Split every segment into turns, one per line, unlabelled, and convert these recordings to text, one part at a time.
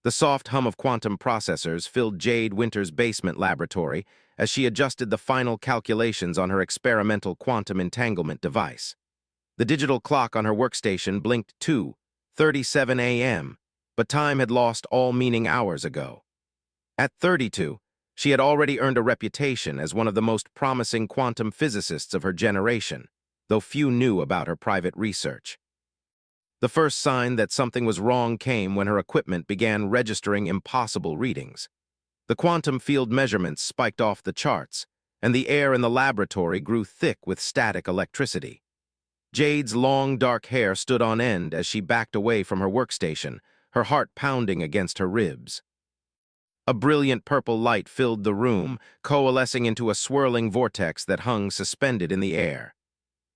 The soft hum of quantum processors filled Jade Winter's basement laboratory as she adjusted the final calculations on her experimental quantum entanglement device. The digital clock on her workstation blinked 2:37 a.m., but time had lost all meaning hours ago. At 32, she had already earned a reputation as one of the most promising quantum physicists of her generation, though few knew about her private research. The first sign that something was wrong came when her equipment began registering impossible readings. The quantum field measurements spiked off the charts, and the air in the laboratory grew thick with static electricity. Jade's long, dark hair stood on end as she backed away from her workstation, her heart pounding against her ribs. A brilliant purple light filled the room, coalescing into a swirling vortex that hung suspended in the air.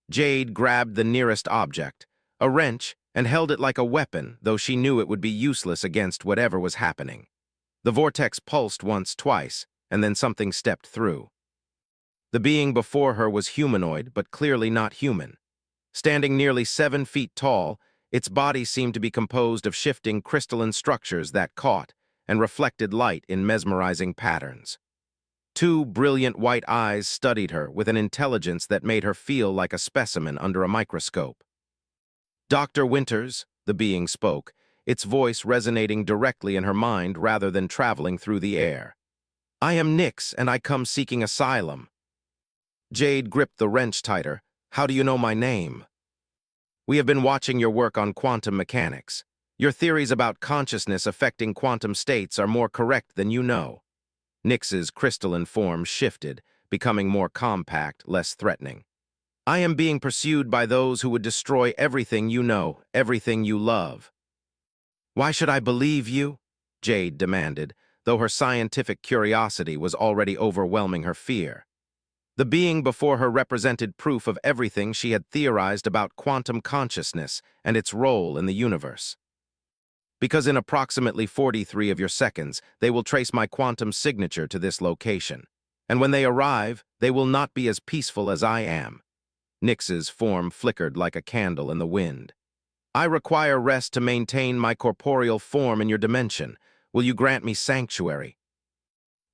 Jade grabbed the nearest object, a wrench, and held it like a weapon, though she knew it would be useless against whatever was happening. The vortex pulsed once, twice, and then something stepped through. The being before her was humanoid, but clearly not human. Standing nearly 7 feet tall, its body seemed to be composed of shifting crystalline structures that caught and reflected light in mesmerizing patterns. Two brilliant white eyes studied her with an intelligence that made her feel like a specimen under a microscope. "Dr. Winters," the being spoke, its voice resonating directly in her mind rather than traveling through the air. "I am Nyx, and I come seeking asylum." Jade gripped the wrench tighter. "How do you know my name?" "We have been watching your work on quantum mechanics. Your theories about consciousness affecting quantum states are more correct than you know." Nyx's crystalline form shifted, becoming more compact, less threatening. "I am being pursued by those who would destroy everything you know, everything you love." "Why should I believe you?" Jade demanded, though her scientific curiosity was already overwhelming her fear. The being before her represented proof of everything she had theorized about quantum consciousness and its role in the universe. "Because in approximately 43 of your seconds, they will trace my quantum signature to this location. And when they arrive, they will not be as peaceful as I am." Nyx's form flickered like a candle in the wind. "I require rest to maintain my corporeal form in your dimension. Will you grant me sanctuary?"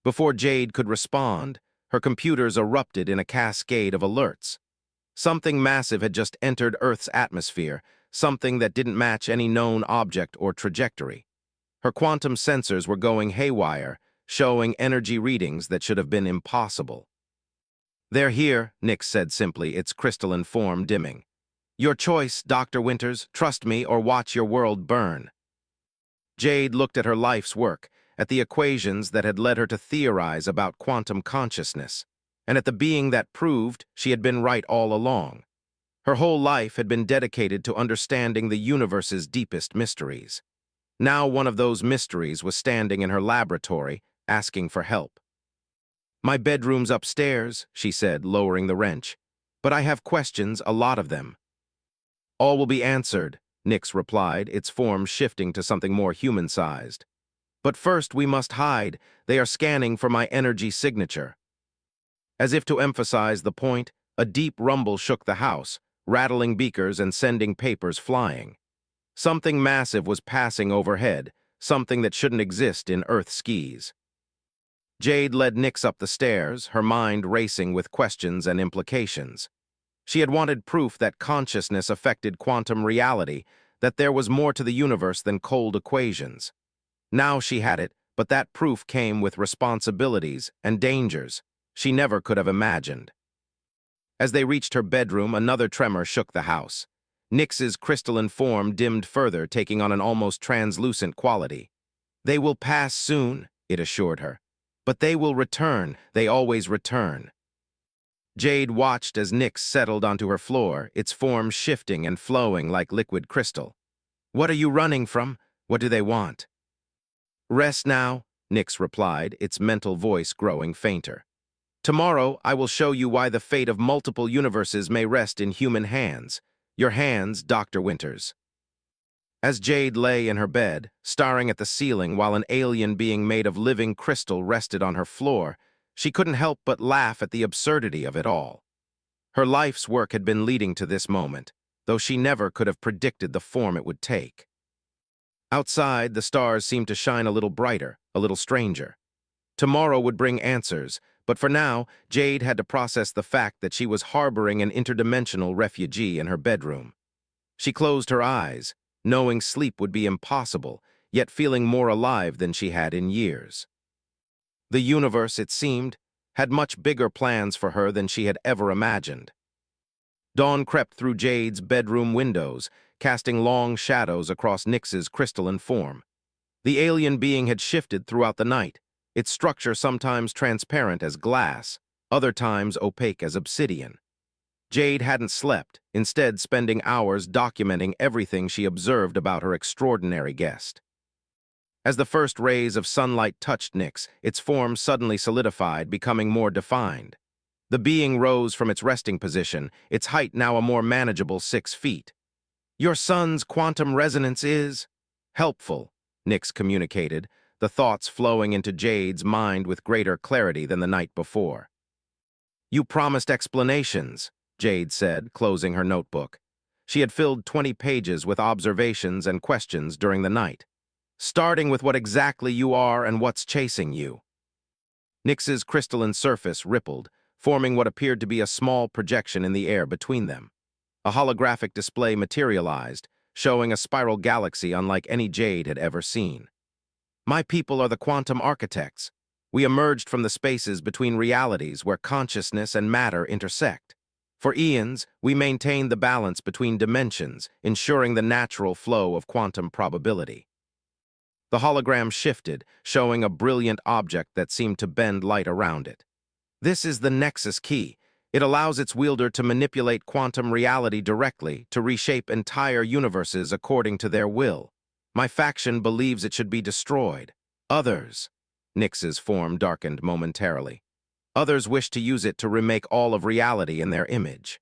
Before Jade could respond, her computers erupted in a cascade of alerts. Something massive had just entered Earth's atmosphere, something that didn't match any known object or trajectory. Her quantum sensors were going haywire, showing energy readings that should have been impossible. "They're here," Nyx said simply, its crystalline form dimming. "Your choice, Dr. Winters. Trust me or watch your world burn." Jade looked at her life's work, at the equations that had led her to theorize about quantum consciousness, and at the being that proved she had been right all along. Her whole life had been dedicated to understanding the universe's deepest mysteries. Now one of those mysteries was standing in her laboratory, asking for help. "My bedroom's upstairs," she said, lowering the wrench. "But I have questions, a lot of them." "All will be answered," Nyx replied, its form shifting to something more human-sized. "But first we must hide. They are scanning for my energy signature." As if to emphasize the point, a deep rumble shook the house, rattling beakers and sending papers flying. Something massive was passing overhead, something that shouldn't exist in Earth skis. Jade led Nyx up the stairs, her mind racing with questions and implications. She had wanted proof that consciousness affected quantum reality, that there was more to the universe than cold equations. Now she had it, but that proof came with responsibilities and dangers she never could have imagined. As they reached her bedroom, another tremor shook the house. Nyx's crystalline form dimmed further, taking on an almost translucent quality. "They will pass soon," it assured her. "But they will return. They always return." Jade watched as Nyx settled onto her floor, its form shifting and flowing like liquid crystal. "What are you running from? What do they want?" "Rest now," Nyx replied, its mental voice growing fainter. "Tomorrow, I will show you why the fate of multiple universes may rest in human hands. Your hands, Dr. Winters." As Jade lay in her bed, staring at the ceiling while an alien being made of living crystal rested on her floor, she couldn't help but laugh at the absurdity of it all. Her life's work had been leading to this moment, though she never could have predicted the form it would take. Outside, the stars seemed to shine a little brighter, a little stranger. Tomorrow would bring answers, but for now, Jade had to process the fact that she was harboring an interdimensional refugee in her bedroom. She closed her eyes, knowing sleep would be impossible, yet feeling more alive than she had in years. The universe, it seemed, had much bigger plans for her than she had ever imagined. Dawn crept through Jade's bedroom windows, casting long shadows across Nyx's crystalline form. The alien being had shifted throughout the night, its structure sometimes transparent as glass, other times opaque as obsidian. Jade hadn't slept, instead spending hours documenting everything she observed about her extraordinary guest. As the first rays of sunlight touched Nyx, its form suddenly solidified, becoming more defined. The being rose from its resting position, its height now a more manageable 6 feet. "Your son's quantum resonance is helpful," Nyx communicated, the thoughts flowing into Jade's mind with greater clarity than the night before. "You promised explanations," Jade said, closing her notebook. She had filled 20 pages with observations and questions during the night, starting with what exactly you are and what's chasing you. Nyx's crystalline surface rippled, forming what appeared to be a small projection in the air between them. A holographic display materialized, showing a spiral galaxy unlike any Jade had ever seen. "My people are the quantum architects. We emerged from the spaces between realities where consciousness and matter intersect. For eons, we maintained the balance between dimensions, ensuring the natural flow of quantum probability." The hologram shifted, showing a brilliant object that seemed to bend light around it. "This is the Nexus key. It allows its wielder to manipulate quantum reality directly, to reshape entire universes according to their will. My faction believes it should be destroyed. Others," Nyx's form darkened momentarily, "others wish to use it to remake all of reality in their image."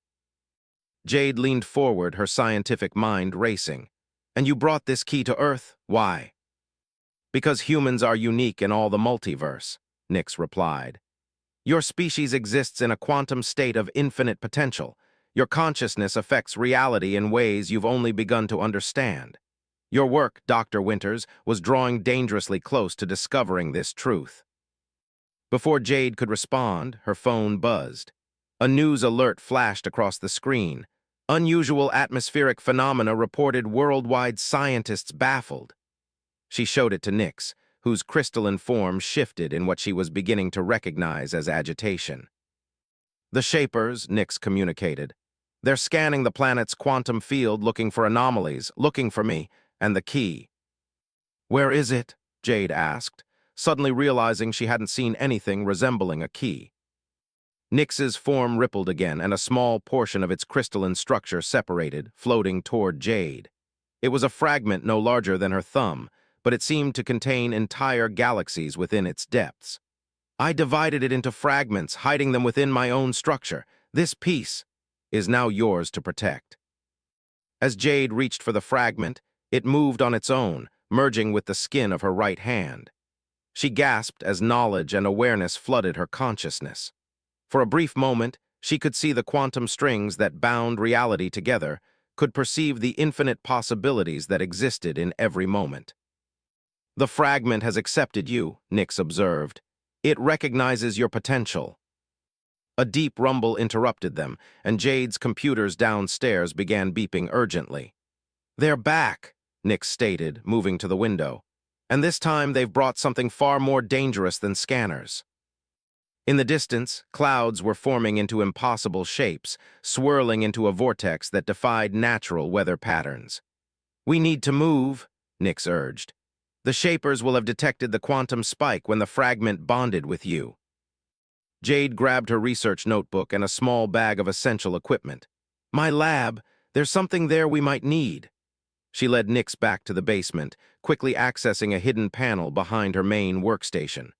Jade leaned forward, her scientific mind racing. "And you brought this key to Earth? Why?" "Because humans are unique in all the multiverse," Nyx replied. "Your species exists in a quantum state of infinite potential. Your consciousness affects reality in ways you've only begun to understand. Your work, Dr. Winters, was drawing dangerously close to discovering this truth." Before Jade could respond, her phone buzzed. A news alert flashed across the screen. "Unusual atmospheric phenomena reported worldwide, scientists baffled." She showed it to Nyx, whose crystalline form shifted in what she was beginning to recognize as agitation. "The Shapers," Nyx communicated. "They're scanning the planet's quantum field, looking for anomalies, looking for me, and the key." "Where is it?" Jade asked, suddenly realizing she hadn't seen anything resembling a key. Nyx's form rippled again, and a small portion of its crystalline structure separated, floating toward Jade. It was a fragment no larger than her thumb, but it seemed to contain entire galaxies within its depths. "I divided it into fragments, hiding them within my own structure. This piece is now yours to protect." As Jade reached for the fragment, it moved on its own, merging with the skin of her right hand. She gasped as knowledge and awareness flooded her consciousness. For a brief moment, she could see the quantum strings that bound reality together, could perceive the infinite possibilities that existed in every moment. "The fragment has accepted you," Nyx observed. "It recognizes your potential." A deep rumble interrupted them, and Jade's computers downstairs began beeping urgently. "They're back," Nyx stated, moving to the window. "And this time they've brought something far more dangerous than scanners." In the distance, clouds were forming into impossible shapes, swirling into a vortex that defied natural weather patterns. "We need to move," Nyx urged. "The Shapers will have detected the quantum spike when the fragment bonded with you." Jade grabbed her research notebook and a small bag of essential equipment. "My lab, there's something there we might need." She led Nyx back to the basement, quickly accessing a hidden panel behind her main workstation.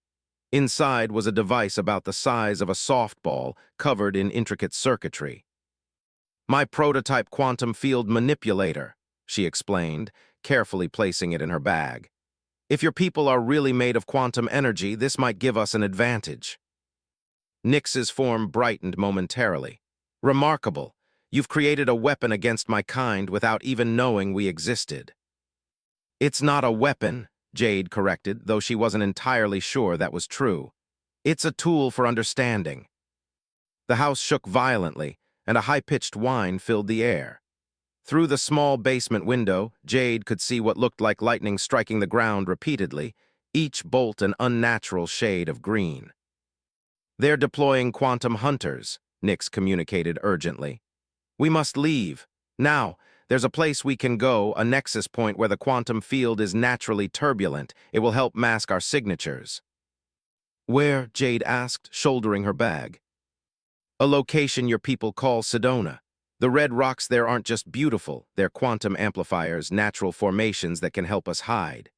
Inside was a device about the size of a softball, covered in intricate circuitry. "My prototype quantum field manipulator," she explained, carefully placing it in her bag. "If your people are really made of quantum energy, this might give us an advantage." Nyx's form brightened momentarily. "Remarkable. You've created a weapon against my kind without even knowing we existed." It's not a weapon, Jade corrected, though she wasn't entirely sure that was true. It's a tool for understanding. The house shook violently, and a high-pitched whine filled the air. Through the small basement window, Jade could see what looked like lightning striking the ground repeatedly, each bolt an unnatural shade of green. "They're deploying quantum hunters," Nix communicated urgently. "We must leave. Now, there's a place we can go, a nexus point where the quantum field is naturally turbulent. It will help mask our signatures." "Where?" Jade asked, shouldering her bag. "A location your people call Sedona. The red rocks there aren't just beautiful, they're quantum amplifiers, natural formations that can help us hide."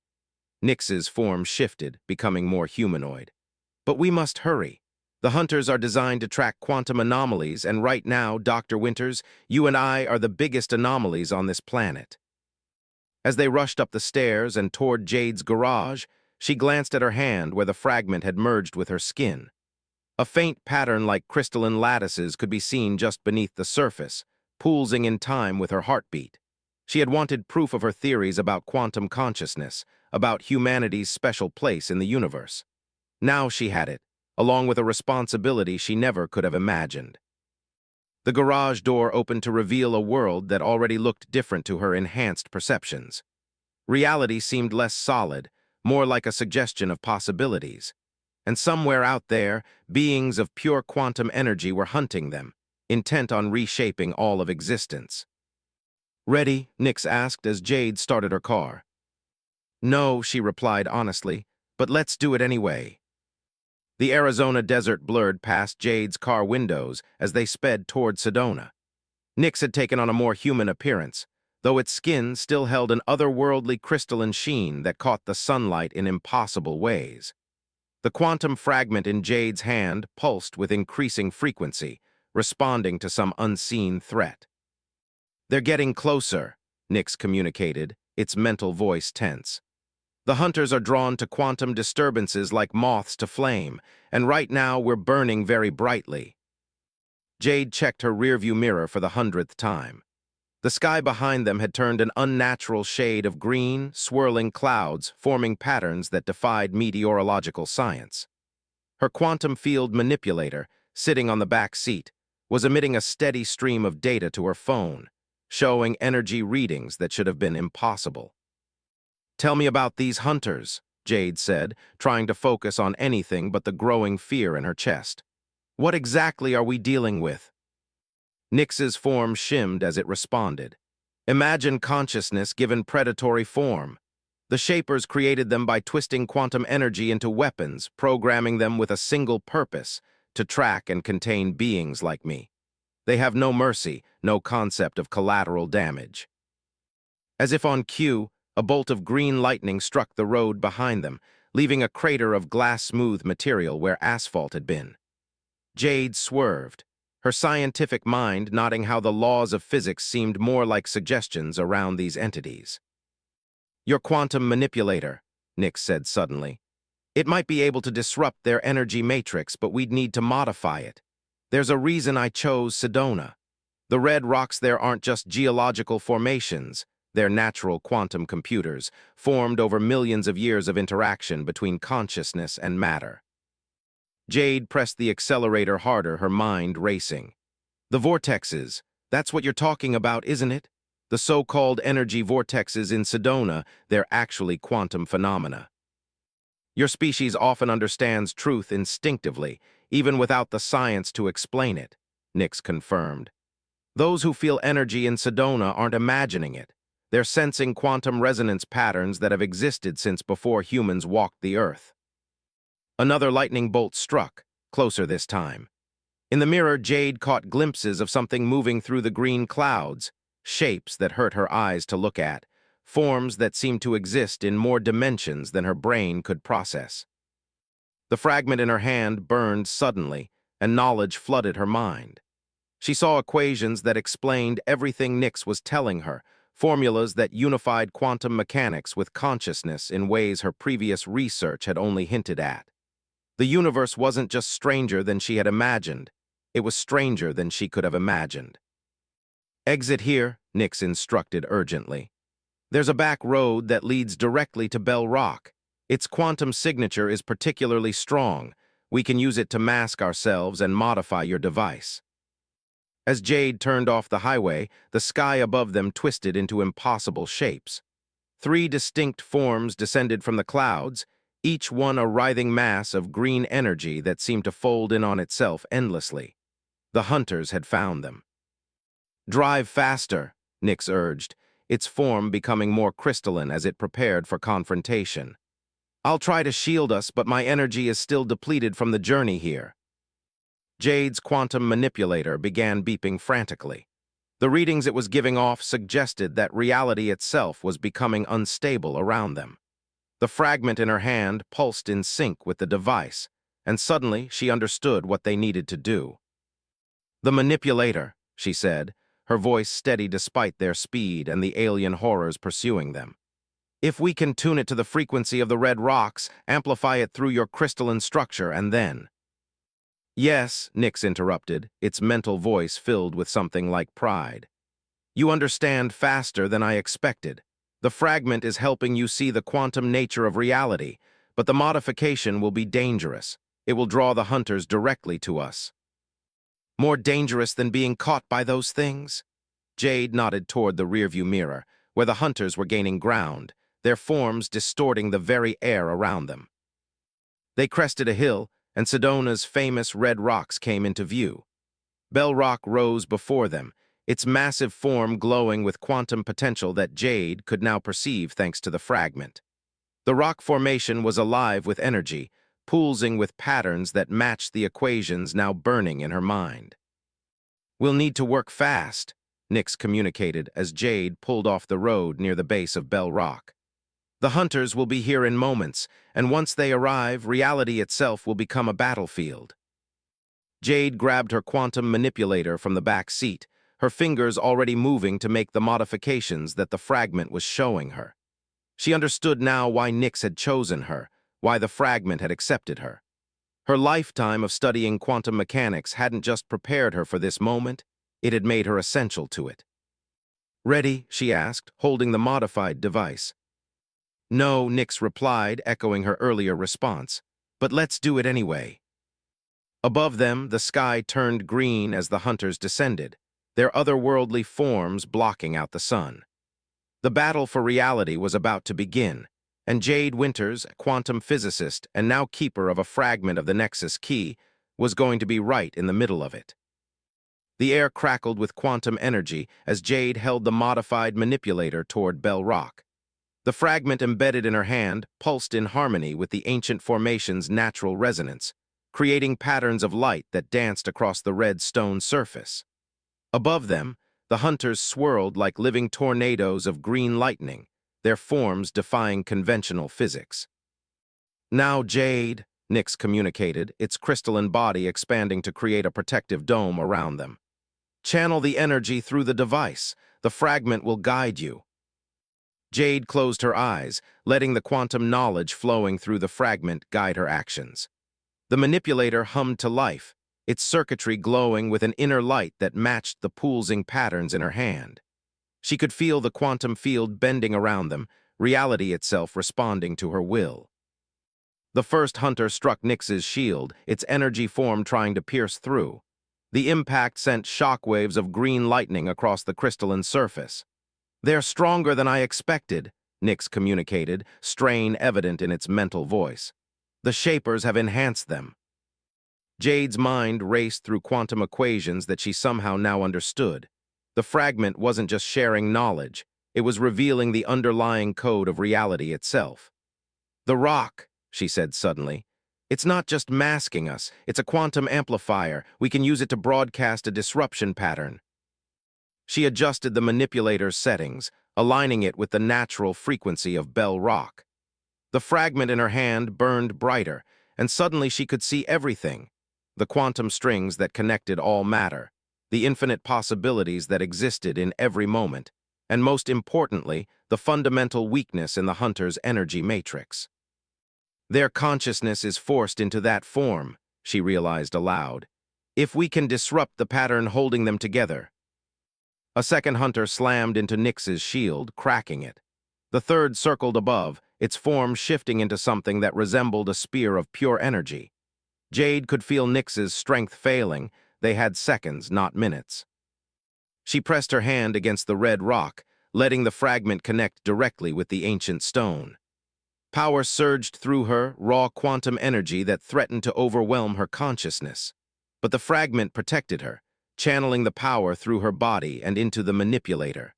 Nix's form shifted, becoming more humanoid. "But we must hurry. The hunters are designed to track quantum anomalies, and right now, Dr. Winters, you and I are the biggest anomalies on this planet." As they rushed up the stairs and toward Jade's garage, she glanced at her hand where the fragment had merged with her skin. A faint pattern like crystalline lattices could be seen just beneath the surface, pulsing in time with her heartbeat. She had wanted proof of her theories about quantum consciousness, about humanity's special place in the universe. Now she had it, along with a responsibility she never could have imagined. The garage door opened to reveal a world that already looked different to her enhanced perceptions. Reality seemed less solid, more like a suggestion of possibilities. And somewhere out there, beings of pure quantum energy were hunting them, intent on reshaping all of existence. "Ready?" Nix asked as Jade started her car. "No," she replied honestly, "but let's do it anyway." The Arizona desert blurred past Jade's car windows as they sped toward Sedona. Nix had taken on a more human appearance, though its skin still held an otherworldly crystalline sheen that caught the sunlight in impossible ways. The quantum fragment in Jade's hand pulsed with increasing frequency, responding to some unseen threat. "They're getting closer," Nix communicated, its mental voice tense. "The hunters are drawn to quantum disturbances like moths to flame, and right now we're burning very brightly." Jade checked her rearview mirror for the 100th time. The sky behind them had turned an unnatural shade of green, swirling clouds, forming patterns that defied meteorological science. Her quantum field manipulator, sitting on the back seat, was emitting a steady stream of data to her phone, showing energy readings that should have been impossible. "Tell me about these hunters," Jade said, trying to focus on anything but the growing fear in her chest. "What exactly are we dealing with?" Nix's form shimmed as it responded. "Imagine consciousness given predatory form. The Shapers created them by twisting quantum energy into weapons, programming them with a single purpose, to track and contain beings like me. They have no mercy, no concept of collateral damage." As if on cue, a bolt of green lightning struck the road behind them, leaving a crater of glass-smooth material where asphalt had been. Jade swerved, her scientific mind nodding how the laws of physics seemed more like suggestions around these entities. "Your quantum manipulator," Nix said suddenly. "It might be able to disrupt their energy matrix, but we'd need to modify it. There's a reason I chose Sedona. The red rocks there aren't just geological formations. They're natural quantum computers, formed over millions of years of interaction between consciousness and matter." Jade pressed the accelerator harder, her mind racing. "The vortexes, that's what you're talking about, isn't it? The so-called energy vortexes in Sedona, they're actually quantum phenomena. Your species often understands truth instinctively, even without the science to explain it," Nix confirmed. "Those who feel energy in Sedona aren't imagining it. They're sensing quantum resonance patterns that have existed since before humans walked the Earth." Another lightning bolt struck, closer this time. In the mirror, Jade caught glimpses of something moving through the green clouds, shapes that hurt her eyes to look at, forms that seemed to exist in more dimensions than her brain could process. The fragment in her hand burned suddenly, and knowledge flooded her mind. She saw equations that explained everything Nix was telling her, formulas that unified quantum mechanics with consciousness in ways her previous research had only hinted at. The universe wasn't just stranger than she had imagined. It was stranger than she could have imagined. "Exit here," Nix instructed urgently. There's a back road that leads directly to Bell Rock. Its quantum signature is particularly strong. We can use it to mask ourselves and modify your device. As Jade turned off the highway, the sky above them twisted into impossible shapes. Three distinct forms descended from the clouds, each one a writhing mass of green energy that seemed to fold in on itself endlessly. The hunters had found them. "Drive faster," Nyx urged, its form becoming more crystalline as it prepared for confrontation. "I'll try to shield us, but my energy is still depleted from the journey here." Jade's quantum manipulator began beeping frantically. The readings it was giving off suggested that reality itself was becoming unstable around them. The fragment in her hand pulsed in sync with the device, and suddenly she understood what they needed to do. "The manipulator," she said, her voice steady despite their speed and the alien horrors pursuing them. "If we can tune it to the frequency of the red rocks, amplify it through your crystalline structure, and then—" "Yes," Nyx interrupted, its mental voice filled with something like pride. "You understand faster than I expected. The fragment is helping you see the quantum nature of reality, but the modification will be dangerous. It will draw the hunters directly to us." "More dangerous than being caught by those things?" Jade nodded toward the rearview mirror, where the hunters were gaining ground, their forms distorting the very air around them. They crested a hill, and Sedona's famous red rocks came into view. Bell Rock rose before them, its massive form glowing with quantum potential that Jade could now perceive thanks to the fragment. The rock formation was alive with energy, pulsing with patterns that matched the equations now burning in her mind. "We'll need to work fast," Nyx communicated as Jade pulled off the road near the base of Bell Rock. "The hunters will be here in moments, and once they arrive, reality itself will become a battlefield." Jade grabbed her quantum manipulator from the back seat, her fingers already moving to make the modifications that the fragment was showing her. She understood now why Nyx had chosen her, why the fragment had accepted her. Her lifetime of studying quantum mechanics hadn't just prepared her for this moment, it had made her essential to it. "Ready?" she asked, holding the modified device. "No," Nyx replied, echoing her earlier response, "but let's do it anyway." Above them, the sky turned green as the hunters descended, their otherworldly forms blocking out the sun. The battle for reality was about to begin, and Jade Winters, quantum physicist and now keeper of a fragment of the Nexus key, was going to be right in the middle of it. The air crackled with quantum energy as Jade held the modified manipulator toward Bell Rock. The fragment embedded in her hand pulsed in harmony with the ancient formation's natural resonance, creating patterns of light that danced across the red stone surface. Above them, the hunters swirled like living tornadoes of green lightning, their forms defying conventional physics. "Now, Jade," Nyx communicated, its crystalline body expanding to create a protective dome around them. "Channel the energy through the device. The fragment will guide you." Jade closed her eyes, letting the quantum knowledge flowing through the fragment guide her actions. The manipulator hummed to life, its circuitry glowing with an inner light that matched the pulsing patterns in her hand. She could feel the quantum field bending around them, reality itself responding to her will. The first hunter struck Nyx's shield, its energy form trying to pierce through. The impact sent shockwaves of green lightning across the crystalline surface. "They're stronger than I expected," Nyx communicated, strain evident in its mental voice. "The Shapers have enhanced them." Jade's mind raced through quantum equations that she somehow now understood. The fragment wasn't just sharing knowledge, it was revealing the underlying code of reality itself. "The rock," she said suddenly. "It's not just masking us, it's a quantum amplifier. We can use it to broadcast a disruption pattern." She adjusted the manipulator's settings, aligning it with the natural frequency of Bell Rock. The fragment in her hand burned brighter, and suddenly she could see everything. The quantum strings that connected all matter, the infinite possibilities that existed in every moment, and most importantly, the fundamental weakness in the hunter's energy matrix. "Their consciousness is forced into that form," she realized aloud. "If we can disrupt the pattern holding them together." A second hunter slammed into Nyx's shield, cracking it. The third circled above, its form shifting into something that resembled a spear of pure energy. Jade could feel Nyx's strength failing. They had seconds, not minutes. She pressed her hand against the red rock, letting the fragment connect directly with the ancient stone. Power surged through her, raw quantum energy that threatened to overwhelm her consciousness. But the fragment protected her, channeling the power through her body and into the manipulator.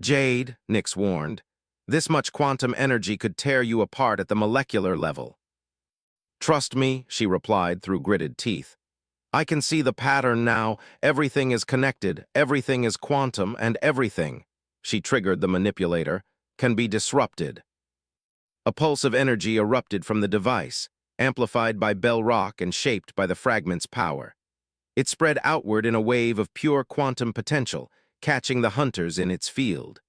Jade, Nyx warned, this much quantum energy could tear you apart at the molecular level. Trust me, she replied through gritted teeth. I can see the pattern now. Everything is connected, everything is quantum, and everything, she triggered the manipulator, can be disrupted. A pulse of energy erupted from the device, amplified by Bell Rock and shaped by the fragment's power. It spread outward in a wave of pure quantum potential, catching the hunters in its field.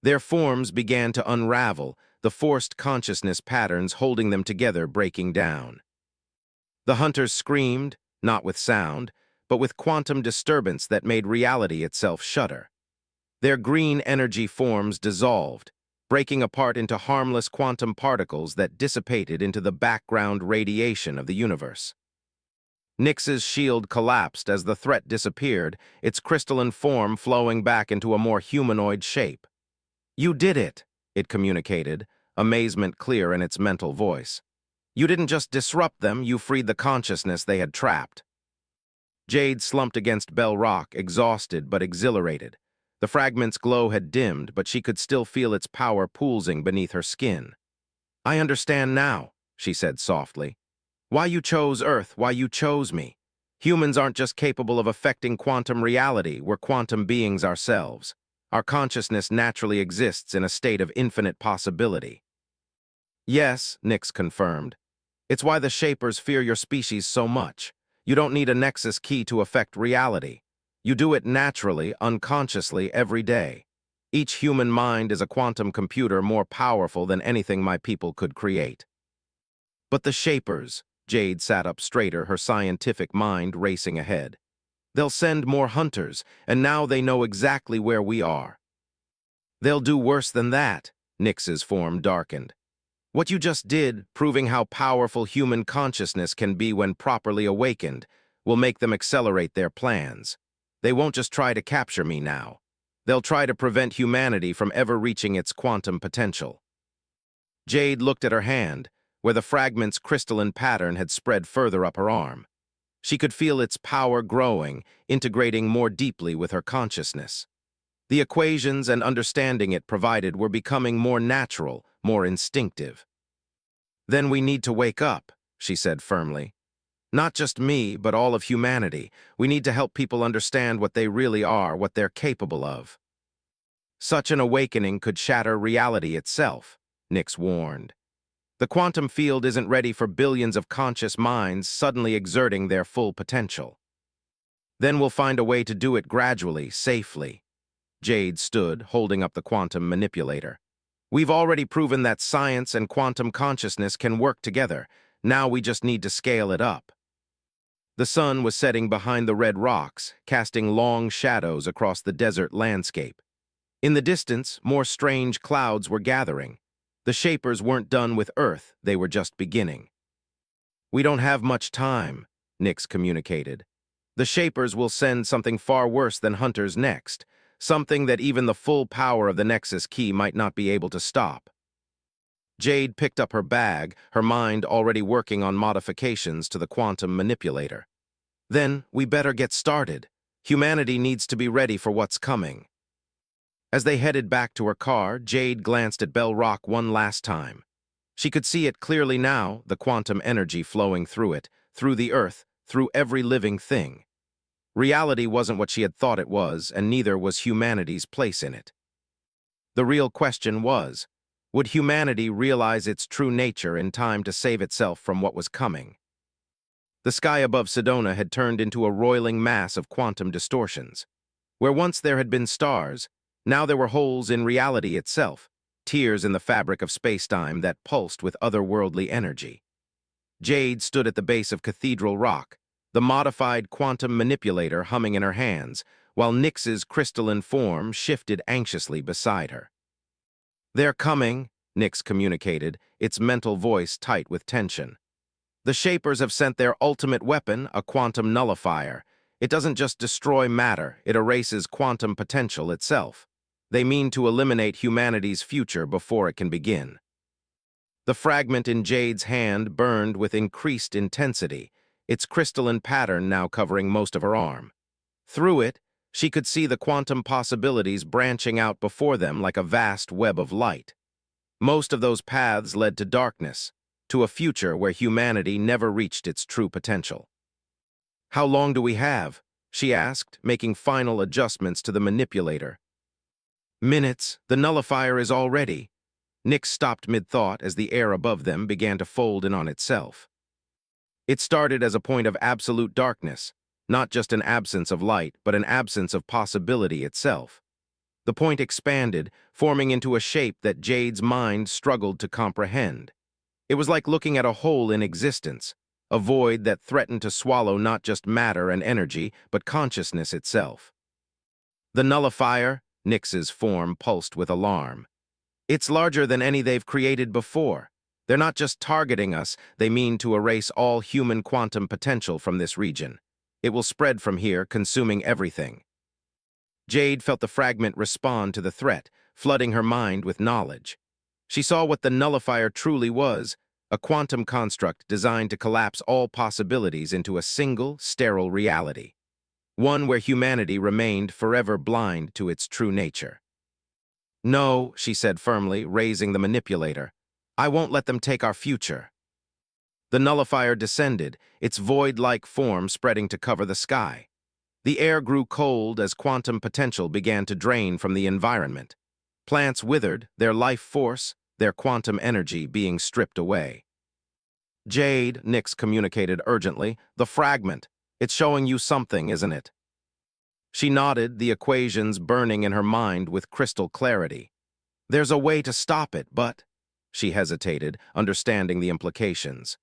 Their forms began to unravel, the forced consciousness patterns holding them together breaking down. The hunters screamed, not with sound, but with quantum disturbance that made reality itself shudder. Their green energy forms dissolved, breaking apart into harmless quantum particles that dissipated into the background radiation of the universe. Nyx's shield collapsed as the threat disappeared, its crystalline form flowing back into a more humanoid shape. You did it, it communicated, amazement clear in its mental voice. You didn't just disrupt them, you freed the consciousness they had trapped. Jade slumped against Bell Rock, exhausted but exhilarated. The fragment's glow had dimmed, but she could still feel its power pulsing beneath her skin. I understand now, she said softly. Why you chose Earth, why you chose me. Humans aren't just capable of affecting quantum reality, we're quantum beings ourselves. Our consciousness naturally exists in a state of infinite possibility. Yes, Nyx confirmed. It's why the Shapers fear your species so much. You don't need a nexus key to affect reality. You do it naturally, unconsciously, every day. Each human mind is a quantum computer more powerful than anything my people could create. But the Shapers, Jade sat up straighter, her scientific mind racing ahead. They'll send more hunters, and now they know exactly where we are. They'll do worse than that, Nyx's form darkened. What you just did, proving how powerful human consciousness can be when properly awakened, will make them accelerate their plans. They won't just try to capture me now. They'll try to prevent humanity from ever reaching its quantum potential. Jade looked at her hand, where the fragment's crystalline pattern had spread further up her arm. She could feel its power growing, integrating more deeply with her consciousness. The equations and understanding it provided were becoming more natural, more instinctive. Then we need to wake up, she said firmly. Not just me, but all of humanity. We need to help people understand what they really are, what they're capable of. Such an awakening could shatter reality itself, Nyx warned. The quantum field isn't ready for billions of conscious minds suddenly exerting their full potential. Then we'll find a way to do it gradually, safely. Jade stood, holding up the quantum manipulator. We've already proven that science and quantum consciousness can work together. Now we just need to scale it up. The sun was setting behind the red rocks, casting long shadows across the desert landscape. In the distance, more strange clouds were gathering. The Shapers weren't done with Earth, they were just beginning. We don't have much time, Nyx communicated. The Shapers will send something far worse than hunters next, something that even the full power of the Nexus key might not be able to stop. Jade picked up her bag, her mind already working on modifications to the quantum manipulator. Then, we better get started. Humanity needs to be ready for what's coming. As they headed back to her car, Jade glanced at Bell Rock one last time. She could see it clearly now, the quantum energy flowing through it, through the Earth, through every living thing. Reality wasn't what she had thought it was, and neither was humanity's place in it. The real question was, would humanity realize its true nature in time to save itself from what was coming? The sky above Sedona had turned into a roiling mass of quantum distortions. Where once there had been stars, now there were holes in reality itself, tears in the fabric of space-time that pulsed with otherworldly energy. Jade stood at the base of Cathedral Rock, the modified quantum manipulator humming in her hands, while Nyx's crystalline form shifted anxiously beside her. "They're coming," Nix communicated, its mental voice tight with tension. "The Shapers have sent their ultimate weapon, a quantum nullifier. It doesn't just destroy matter, it erases quantum potential itself. They mean to eliminate humanity's future before it can begin." The fragment in Jade's hand burned with increased intensity, its crystalline pattern now covering most of her arm. Through it, she could see the quantum possibilities branching out before them like a vast web of light. Most of those paths led to darkness, to a future where humanity never reached its true potential. "How long do we have?" she asked, making final adjustments to the manipulator. "Minutes. The nullifier is all ready." Nix stopped mid-thought as the air above them began to fold in on itself. It started as a point of absolute darkness, not just an absence of light, but an absence of possibility itself. The point expanded, forming into a shape that Jade's mind struggled to comprehend. It was like looking at a hole in existence, a void that threatened to swallow not just matter and energy, but consciousness itself. "The nullifier," Nix's form pulsed with alarm. "It's larger than any they've created before. They're not just targeting us, they mean to erase all human quantum potential from this region. It will spread from here, consuming everything." Jade felt the fragment respond to the threat, flooding her mind with knowledge. She saw what the nullifier truly was, a quantum construct designed to collapse all possibilities into a single, sterile reality. One where humanity remained forever blind to its true nature. "No," she said firmly, raising the manipulator. "I won't let them take our future." The nullifier descended, its void-like form spreading to cover the sky. The air grew cold as quantum potential began to drain from the environment. Plants withered, their life force, their quantum energy being stripped away. "Jade," Nix communicated urgently, "the fragment. It's showing you something, isn't it?" She nodded, the equations burning in her mind with crystal clarity. "There's a way to stop it, but—" She hesitated, understanding the implications.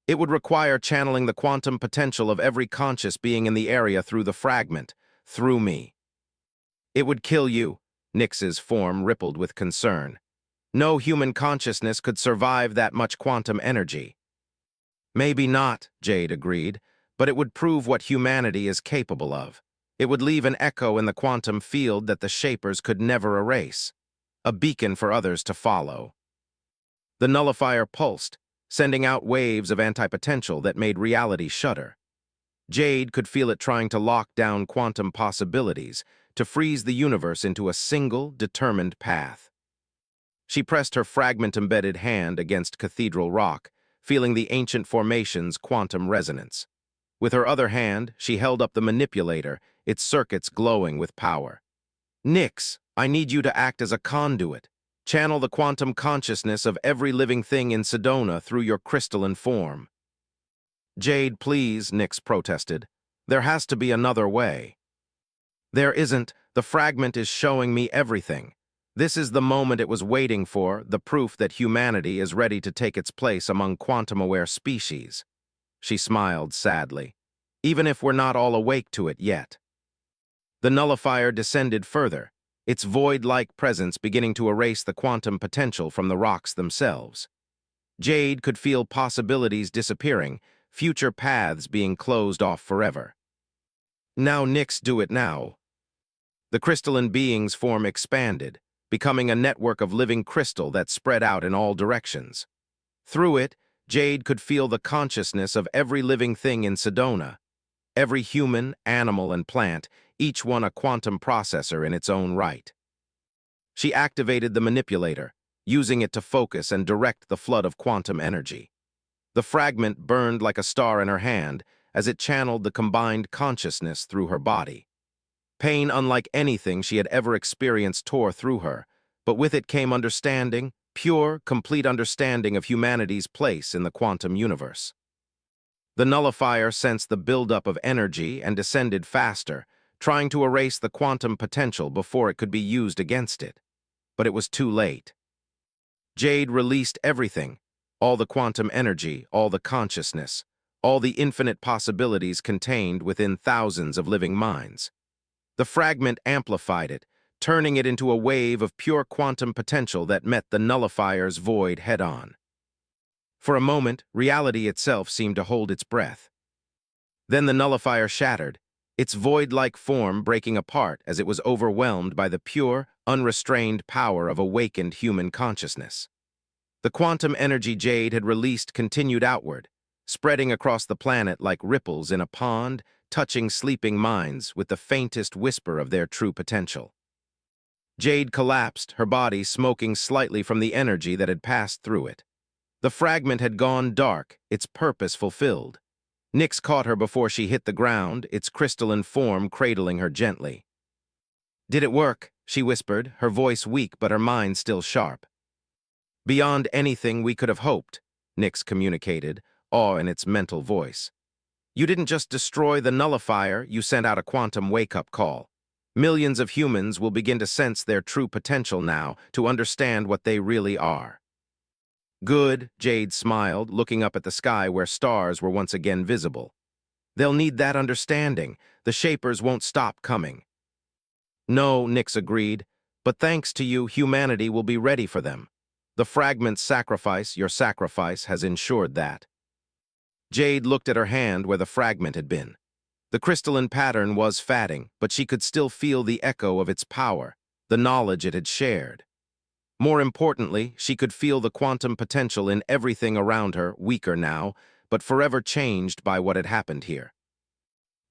"It would require channeling the quantum potential of every conscious being in the area through the fragment, through me." "It would kill you," Nix's form rippled with concern. "No human consciousness could survive that much quantum energy." "Maybe not," Jade agreed, "but it would prove what humanity is capable of. It would leave an echo in the quantum field that the Shapers could never erase. A beacon for others to follow." The nullifier pulsed, sending out waves of antipotential that made reality shudder. Jade could feel it trying to lock down quantum possibilities, to freeze the universe into a single, determined path. She pressed her fragment-embedded hand against cathedral rock, feeling the ancient formation's quantum resonance. With her other hand, she held up the manipulator, its circuits glowing with power. "Nix, I need you to act as a conduit. Channel the quantum consciousness of every living thing in Sedona through your crystalline form." "Jade, please," Nix protested. "There has to be another way." "There isn't. The fragment is showing me everything. This is the moment it was waiting for, the proof that humanity is ready to take its place among quantum-aware species." She smiled sadly. "Even if we're not all awake to it yet." The nullifier descended further, its void-like presence beginning to erase the quantum potential from the rocks themselves. Jade could feel possibilities disappearing, future paths being closed off forever. "Now, Nix, do it now." The crystalline being's form expanded, becoming a network of living crystal that spread out in all directions. Through it, Jade could feel the consciousness of every living thing in Sedona. Every human, animal, and plant, each one a quantum processor in its own right. She activated the manipulator, using it to focus and direct the flood of quantum energy. The fragment burned like a star in her hand as it channeled the combined consciousness through her body. Pain unlike anything she had ever experienced tore through her, but with it came understanding, pure, complete understanding of humanity's place in the quantum universe. The nullifier sensed the buildup of energy and descended faster, trying to erase the quantum potential before it could be used against it. But it was too late. Jade released everything, all the quantum energy, all the consciousness, all the infinite possibilities contained within thousands of living minds. The fragment amplified it, turning it into a wave of pure quantum potential that met the nullifier's void head-on. For a moment, reality itself seemed to hold its breath. Then the nullifier shattered, its void-like form breaking apart as it was overwhelmed by the pure, unrestrained power of awakened human consciousness. The quantum energy Jade had released continued outward, spreading across the planet like ripples in a pond, touching sleeping minds with the faintest whisper of their true potential. Jade collapsed, her body smoking slightly from the energy that had passed through it. The fragment had gone dark, its purpose fulfilled. Nyx caught her before she hit the ground, its crystalline form cradling her gently. "Did it work?" she whispered, her voice weak but her mind still sharp. "Beyond anything we could have hoped," Nyx communicated, awe in its mental voice. "You didn't just destroy the nullifier, you sent out a quantum wake-up call. Millions of humans will begin to sense their true potential now, to understand what they really are." "Good," Jade smiled, looking up at the sky where stars were once again visible. "They'll need that understanding. The Shapers won't stop coming." "No," Nyx agreed, "but thanks to you, humanity will be ready for them. The fragment's sacrifice, your sacrifice, has ensured that." Jade looked at her hand where the fragment had been. The crystalline pattern was fading, but she could still feel the echo of its power, the knowledge it had shared. More importantly, she could feel the quantum potential in everything around her, weaker now, but forever changed by what had happened here.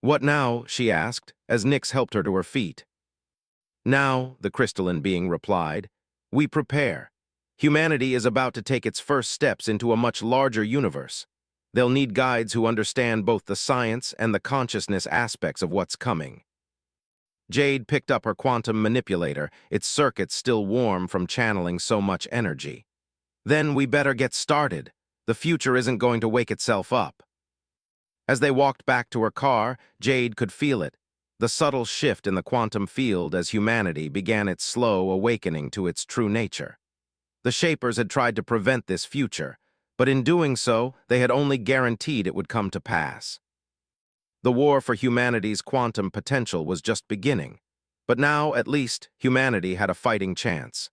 "What now?" she asked, as Nyx helped her to her feet. "Now," the crystalline being replied, "we prepare. Humanity is about to take its first steps into a much larger universe. They'll need guides who understand both the science and the consciousness aspects of what's coming." Jade picked up her quantum manipulator, its circuits still warm from channeling so much energy. "Then we better get started. The future isn't going to wake itself up." As they walked back to her car, Jade could feel it, the subtle shift in the quantum field as humanity began its slow awakening to its true nature. The Shapers had tried to prevent this future, but in doing so, they had only guaranteed it would come to pass. The war for humanity's quantum potential was just beginning, but now, at least, humanity had a fighting chance.